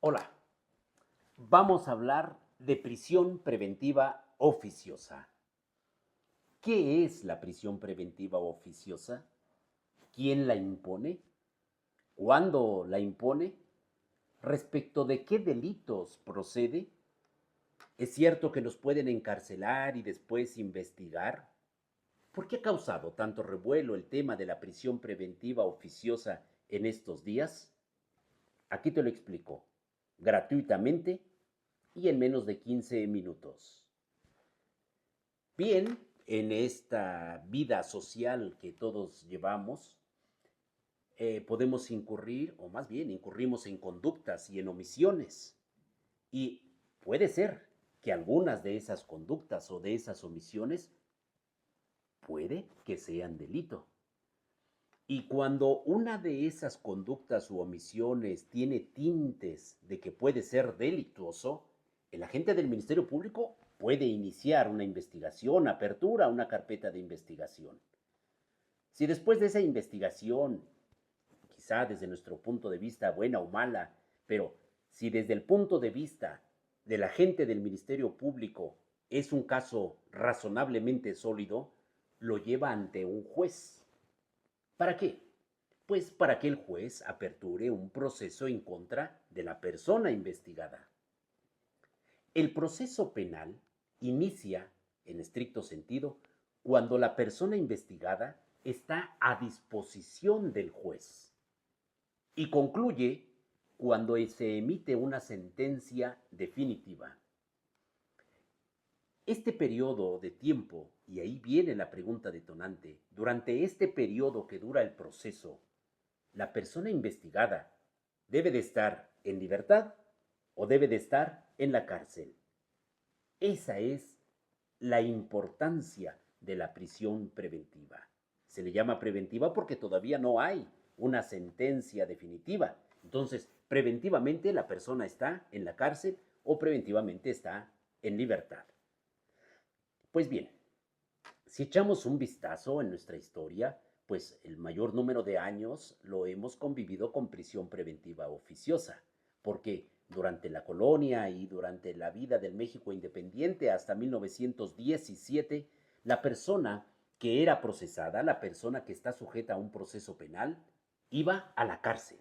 Hola, vamos a hablar de prisión preventiva oficiosa. ¿Qué es la prisión preventiva oficiosa? ¿Quién la impone? ¿Cuándo la impone? ¿Respecto de qué delitos procede? ¿Es cierto que nos pueden encarcelar y después investigar? ¿Por qué ha causado tanto revuelo el tema de la prisión preventiva oficiosa en estos días? Aquí te lo explico, gratuitamente y en menos de 15 minutos. Bien, en esta vida social que todos llevamos, podemos incurrir, o más bien incurrimos en conductas y en omisiones. Y puede ser que algunas de esas conductas o de esas omisiones puede que sean delito. Y cuando una de esas conductas u omisiones tiene tintes de que puede ser delictuoso, el agente del Ministerio Público puede iniciar una investigación, apertura una carpeta de investigación. Si después de esa investigación, quizá desde nuestro punto de vista buena o mala, pero si desde el punto de vista del agente del Ministerio Público es un caso razonablemente sólido, lo lleva ante un juez. ¿Para qué? Pues para que el juez aperture un proceso en contra de la persona investigada. El proceso penal inicia, en estricto sentido, cuando la persona investigada está a disposición del juez y concluye cuando se emite una sentencia definitiva. Este periodo de tiempo, y ahí viene la pregunta detonante, durante este periodo que dura el proceso, la persona investigada debe de estar en libertad o debe de estar en la cárcel. Esa es la importancia de la prisión preventiva. Se le llama preventiva porque todavía no hay una sentencia definitiva. Entonces, preventivamente la persona está en la cárcel o preventivamente está en libertad. Pues bien, si echamos un vistazo en nuestra historia, pues el mayor número de años lo hemos convivido con prisión preventiva oficiosa, porque durante la colonia y durante la vida del México independiente hasta 1917, la persona que era procesada, la persona que está sujeta a un proceso penal, iba a la cárcel.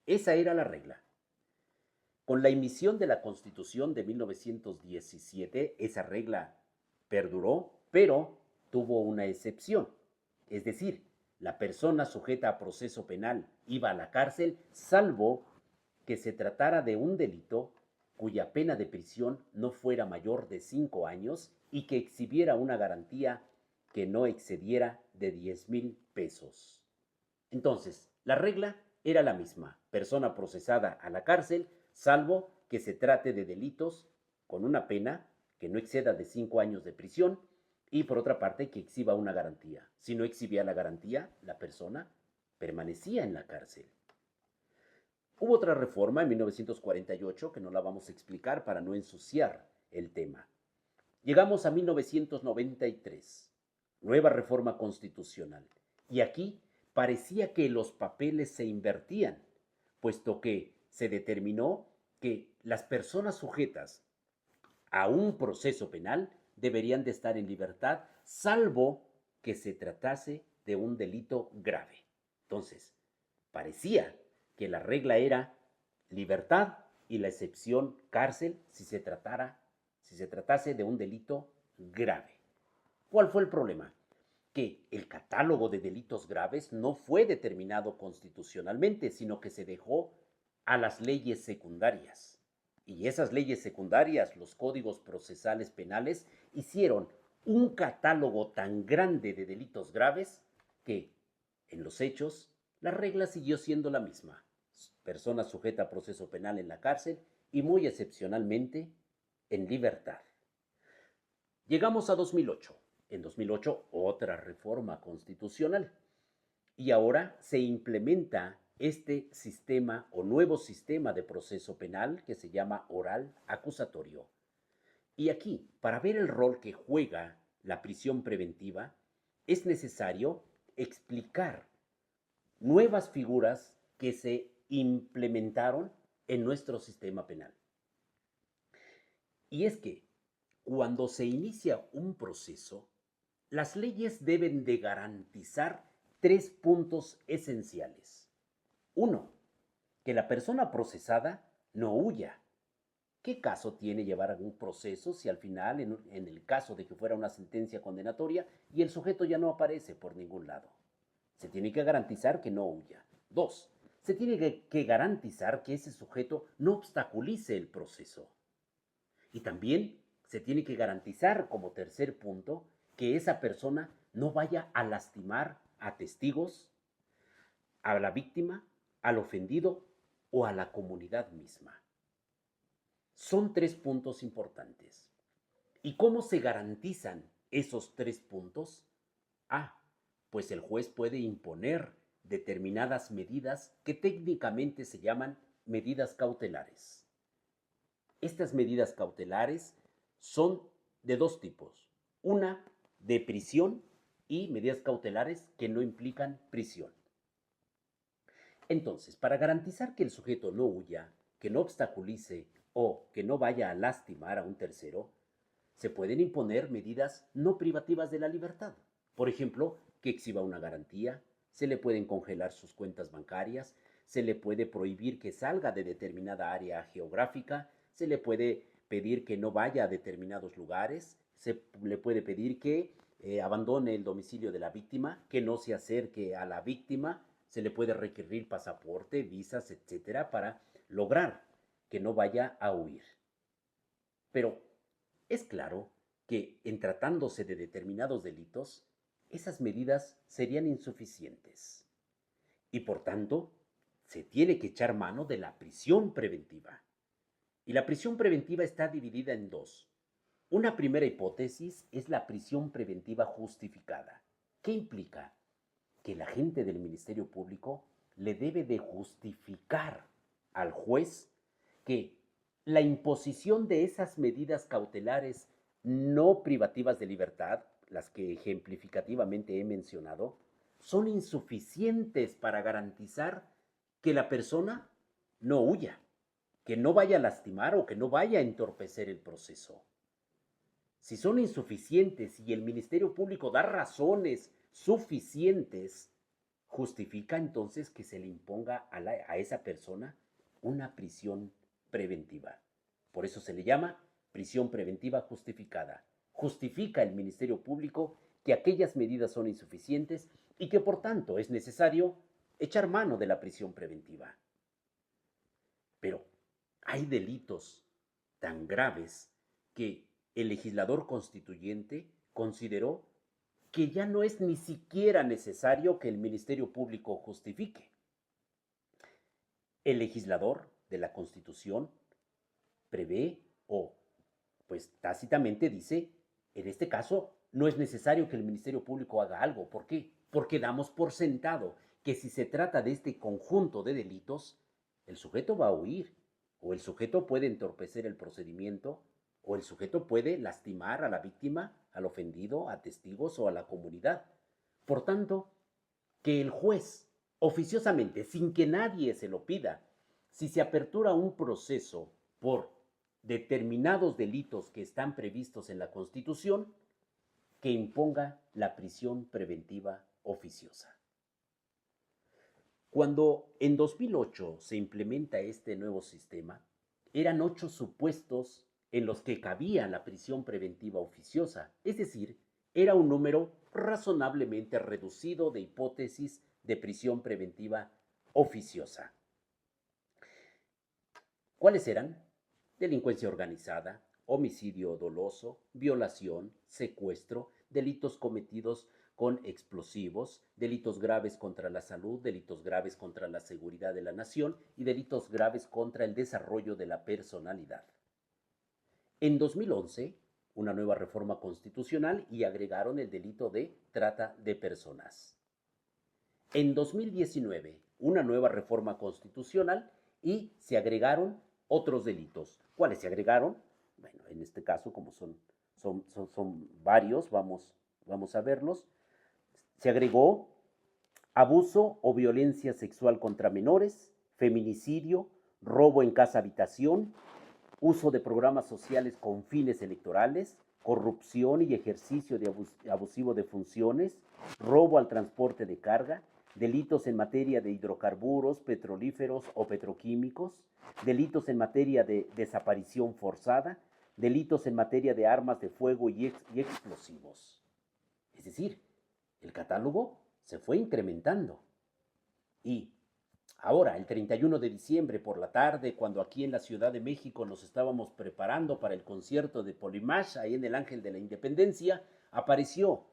Esa era la regla. Con la emisión de la Constitución de 1917, esa regla perduró, pero tuvo una excepción. Es decir, la persona sujeta a proceso penal iba a la cárcel, salvo que se tratara de un delito cuya pena de prisión no fuera mayor de 5 años y que exhibiera una garantía que no excediera de 10,000 pesos. Entonces, la regla era la misma, persona procesada a la cárcel, salvo que se trate de delitos con una pena que no exceda de 5 años de prisión y por otra parte que exhiba una garantía. Si no exhibía la garantía, la persona permanecía en la cárcel. Hubo otra reforma en 1948 que no la vamos a explicar para no ensuciar el tema. Llegamos a 1993, nueva reforma constitucional. Y aquí parecía que los papeles se invertían, puesto que se determinó que las personas sujetas a un proceso penal deberían de estar en libertad, salvo que se tratase de un delito grave. Entonces, parecía que la regla era libertad y la excepción cárcel si se tratase de un delito grave. ¿Cuál fue el problema? Que el catálogo de delitos graves no fue determinado constitucionalmente, sino que se dejó a las leyes secundarias. Y esas leyes secundarias, los códigos procesales penales, hicieron un catálogo tan grande de delitos graves que, en los hechos, la regla siguió siendo la misma. Persona sujeta a proceso penal en la cárcel y muy excepcionalmente en libertad. Llegamos a 2008. En 2008, otra reforma constitucional. Y ahora se implementa este sistema o nuevo sistema de proceso penal que se llama oral acusatorio. Y aquí, para ver el rol que juega la prisión preventiva, es necesario explicar nuevas figuras que se implementaron en nuestro sistema penal. Y es que cuando se inicia un proceso, las leyes deben de garantizar tres puntos esenciales. Uno, que la persona procesada no huya. ¿Qué caso tiene llevar algún proceso si al final, en el caso de que fuera una sentencia condenatoria, y el sujeto ya no aparece por ningún lado? Se tiene que garantizar que no huya. Dos, se tiene que garantizar que ese sujeto no obstaculice el proceso. Y también se tiene que garantizar, como tercer punto, que esa persona no vaya a lastimar a testigos, a la víctima, al ofendido o a la comunidad misma. Son tres puntos importantes. ¿Y cómo se garantizan esos tres puntos? Pues el juez puede imponer determinadas medidas que técnicamente se llaman medidas cautelares. Estas medidas cautelares son de dos tipos. Una de prisión y medidas cautelares que no implican prisión. Entonces, para garantizar que el sujeto no huya, que no obstaculice o que no vaya a lastimar a un tercero, se pueden imponer medidas no privativas de la libertad. Por ejemplo, que exhiba una garantía, se le pueden congelar sus cuentas bancarias, se le puede prohibir que salga de determinada área geográfica, se le puede pedir que no vaya a determinados lugares, se le puede pedir que abandone el domicilio de la víctima, que no se acerque a la víctima, se le puede requerir pasaporte, visas, etcétera, para lograr que no vaya a huir. Pero es claro que en tratándose de determinados delitos, esas medidas serían insuficientes y por tanto se tiene que echar mano de la prisión preventiva. Y la prisión preventiva está dividida en dos. Una primera hipótesis es la prisión preventiva justificada. ¿Qué implica? Que el agente del Ministerio Público le debe de justificar al juez que la imposición de esas medidas cautelares no privativas de libertad, las que ejemplificativamente he mencionado, son insuficientes para garantizar que la persona no huya, que no vaya a lastimar o que no vaya a entorpecer el proceso. Si son insuficientes y el Ministerio Público da razones suficientes, justifica entonces que se le imponga a esa persona una prisión preventiva. Por eso se le llama prisión preventiva justificada. Justifica el Ministerio Público que aquellas medidas son insuficientes y que por tanto es necesario echar mano de la prisión preventiva. Pero hay delitos tan graves que el legislador constituyente consideró que ya no es ni siquiera necesario que el Ministerio Público justifique. El legislador de la Constitución prevé o pues tácitamente dice, en este caso no es necesario que el Ministerio Público haga algo. ¿Por qué? Porque damos por sentado que si se trata de este conjunto de delitos, el sujeto va a huir, o el sujeto puede entorpecer el procedimiento, o el sujeto puede lastimar a la víctima, al ofendido, a testigos o a la comunidad. Por tanto, que el juez, oficiosamente, sin que nadie se lo pida, si se apertura un proceso por determinados delitos que están previstos en la Constitución, que imponga la prisión preventiva oficiosa. Cuando en 2008 se implementa este nuevo sistema, eran 8 supuestos en los que cabía la prisión preventiva oficiosa, es decir, era un número razonablemente reducido de hipótesis de prisión preventiva oficiosa. ¿Cuáles eran? Delincuencia organizada, homicidio doloso, violación, secuestro, delitos cometidos con explosivos, delitos graves contra la salud, delitos graves contra la seguridad de la nación y delitos graves contra el desarrollo de la personalidad. En 2011, una nueva reforma constitucional y agregaron el delito de trata de personas. En 2019, una nueva reforma constitucional y se agregaron otros delitos. ¿Cuáles se agregaron? Bueno, en este caso, como son varios, vamos a verlos. Se agregó abuso o violencia sexual contra menores, feminicidio, robo en casa habitación, uso de programas sociales con fines electorales, corrupción y ejercicio de abusivo de funciones, robo al transporte de carga, delitos en materia de hidrocarburos, petrolíferos o petroquímicos, delitos en materia de desaparición forzada, delitos en materia de armas de fuego y explosivos. Es decir, el catálogo se fue incrementando. Y ahora, el 31 de diciembre por la tarde, cuando aquí en la Ciudad de México nos estábamos preparando para el concierto de Polymash, ahí en el Ángel de la Independencia, apareció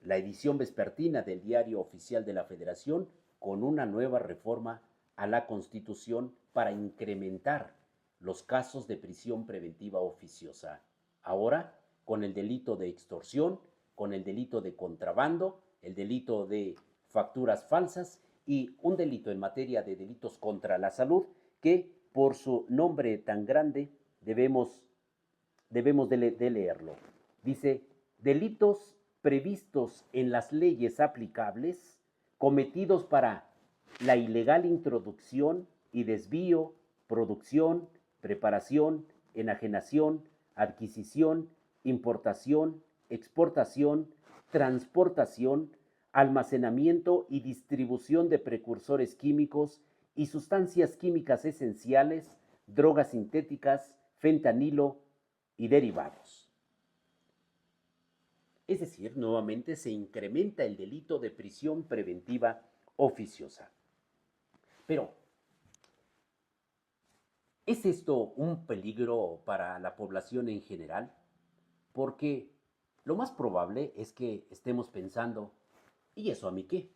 la edición vespertina del Diario Oficial de la Federación con una nueva reforma a la Constitución para incrementar los casos de prisión preventiva oficiosa. Ahora, con el delito de extorsión, con el delito de contrabando, el delito de facturas falsas y un delito en materia de delitos contra la salud que por su nombre tan grande debemos de leerlo. Dice, delitos previstos en las leyes aplicables cometidos para la ilegal introducción y desvío, producción, preparación, enajenación, adquisición, importación, exportación, transportación, almacenamiento y distribución de precursores químicos y sustancias químicas esenciales, drogas sintéticas, fentanilo y derivados. Es decir, nuevamente se incrementa el delito de prisión preventiva oficiosa. Pero, ¿es esto un peligro para la población en general? Porque lo más probable es que estemos pensando, ¿y eso a mí qué?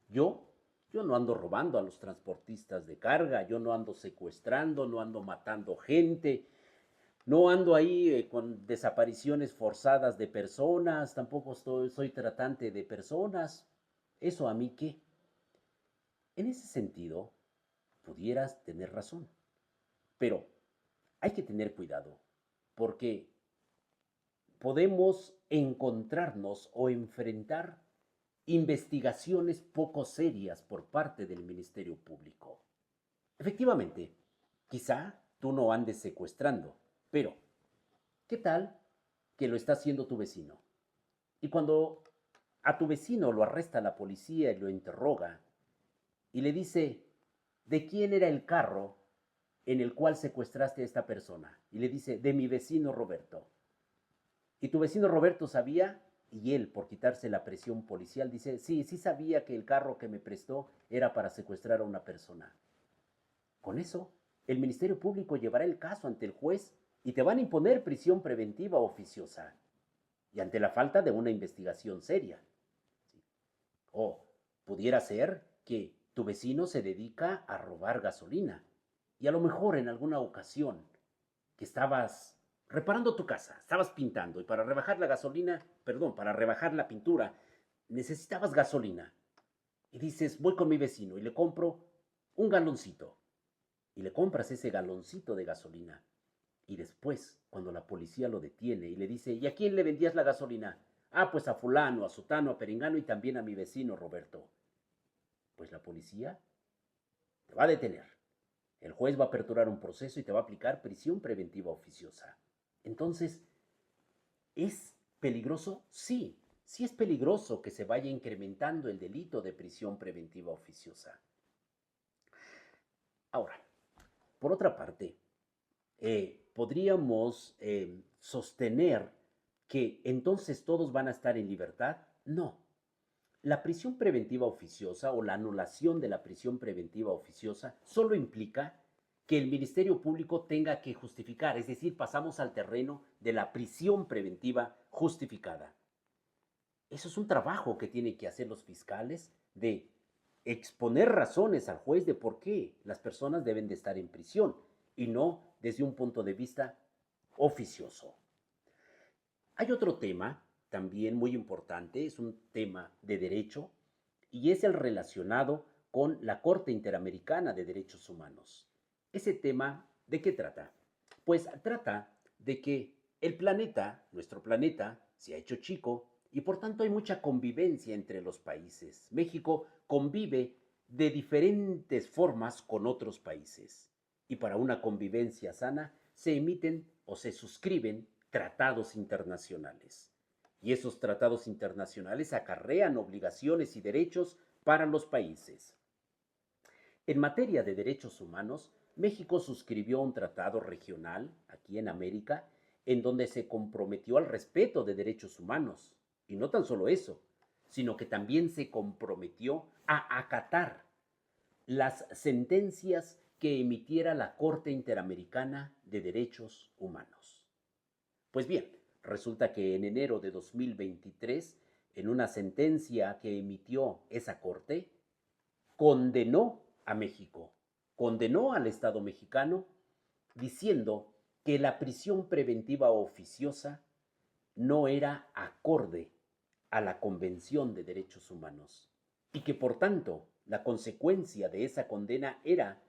Yo, yo no ando robando a los transportistas de carga, yo no ando secuestrando, no ando matando gente, no ando ahí con desapariciones forzadas de personas, tampoco soy tratante de personas. ¿Eso a mí qué? En ese sentido, pudieras tener razón, pero hay que tener cuidado, porque podemos encontrarnos o enfrentar investigaciones poco serias por parte del Ministerio Público. Efectivamente, quizá tú no andes secuestrando, pero ¿qué tal que lo está haciendo tu vecino? Y cuando a tu vecino lo arresta la policía y lo interroga y le dice, ¿de quién era el carro en el cual secuestraste a esta persona? Y le dice, de mi vecino Roberto. Y tu vecino Roberto sabía, y él, por quitarse la presión policial, dice, sí, sí sabía que el carro que me prestó era para secuestrar a una persona. Con eso, el Ministerio Público llevará el caso ante el juez y te van a imponer prisión preventiva oficiosa. Y ante la falta de una investigación seria. O pudiera ser que tu vecino se dedica a robar gasolina y a lo mejor en alguna ocasión que estabas reparando tu casa, estabas pintando y para rebajar la gasolina, perdón, para rebajar la pintura, necesitabas gasolina. Y dices, voy con mi vecino y le compro un galoncito. Y le compras ese galoncito de gasolina. Y después, cuando la policía lo detiene y le dice, ¿y a quién le vendías la gasolina? Ah, pues a fulano, a sutano, a perengano y también a mi vecino Roberto. Pues la policía te va a detener. El juez va a aperturar un proceso y te va a aplicar prisión preventiva oficiosa. Entonces, ¿es peligroso? Sí, sí es peligroso que se vaya incrementando el delito de prisión preventiva oficiosa. Ahora, por otra parte, podríamos sostener que entonces todos van a estar en libertad. No. La prisión preventiva oficiosa o la anulación de la prisión preventiva oficiosa solo implica que el Ministerio Público tenga que justificar, es decir, pasamos al terreno de la prisión preventiva justificada. Eso es un trabajo que tienen que hacer los fiscales de exponer razones al juez de por qué las personas deben de estar en prisión y no desde un punto de vista oficioso. Hay otro tema también muy importante, es un tema de derecho y es el relacionado con la Corte Interamericana de Derechos Humanos. Ese tema, ¿de qué trata? Pues trata de que el planeta, nuestro planeta, se ha hecho chico y por tanto hay mucha convivencia entre los países. México convive de diferentes formas con otros países. Y para una convivencia sana se emiten o se suscriben tratados internacionales. Y esos tratados internacionales acarrean obligaciones y derechos para los países. En materia de derechos humanos, México suscribió un tratado regional, aquí en América, en donde se comprometió al respeto de derechos humanos. Y no tan solo eso, sino que también se comprometió a acatar las sentencias que emitiera la Corte Interamericana de Derechos Humanos. Pues bien, resulta que en enero de 2023, en una sentencia que emitió esa Corte, condenó a México, condenó al Estado mexicano diciendo que la prisión preventiva oficiosa no era acorde a la Convención de Derechos Humanos y que por tanto la consecuencia de esa condena era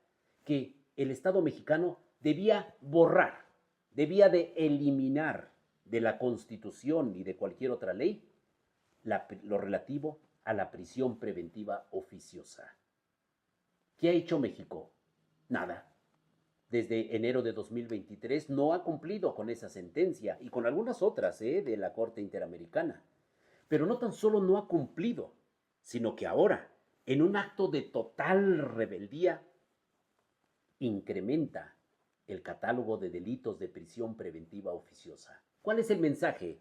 que el Estado mexicano debía borrar, debía de eliminar de la Constitución y de cualquier otra ley lo relativo a la prisión preventiva oficiosa. ¿Qué ha hecho México? Nada. Desde enero de 2023 no ha cumplido con esa sentencia y con algunas otras de la Corte Interamericana. Pero no tan solo no ha cumplido, sino que ahora, en un acto de total rebeldía, incrementa el catálogo de delitos de prisión preventiva oficiosa. ¿Cuál es el mensaje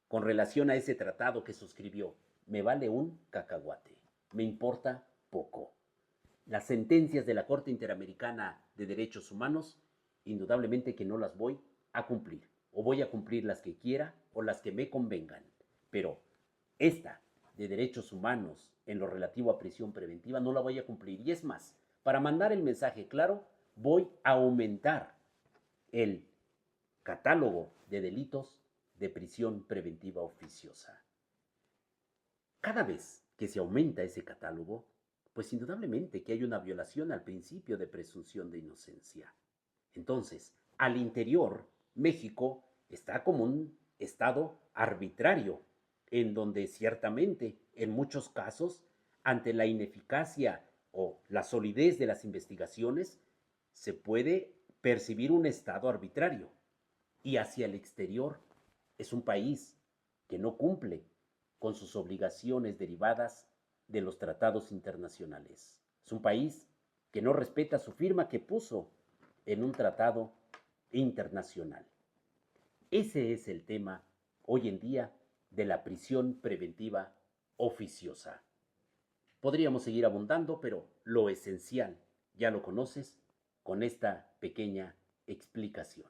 con relación a ese tratado que suscribió? Me vale un cacahuate, me importa poco. Las sentencias de la Corte Interamericana de Derechos Humanos, indudablemente que no las voy a cumplir, o voy a cumplir las que quiera o las que me convengan, pero esta de derechos humanos en lo relativo a prisión preventiva no la voy a cumplir. Y es más, para mandar el mensaje claro, voy a aumentar el catálogo de delitos de prisión preventiva oficiosa. Cada vez que se aumenta ese catálogo, pues indudablemente que hay una violación al principio de presunción de inocencia. Entonces, al interior, México está como un estado arbitrario, en donde ciertamente, en muchos casos, ante la ineficacia o la solidez de las investigaciones, se puede percibir un estado arbitrario. Y hacia el exterior es un país que no cumple con sus obligaciones derivadas de los tratados internacionales. Es un país que no respeta su firma que puso en un tratado internacional. Ese es el tema hoy en día de la prisión preventiva oficiosa. Podríamos seguir abundando, pero lo esencial ya lo conoces con esta pequeña explicación.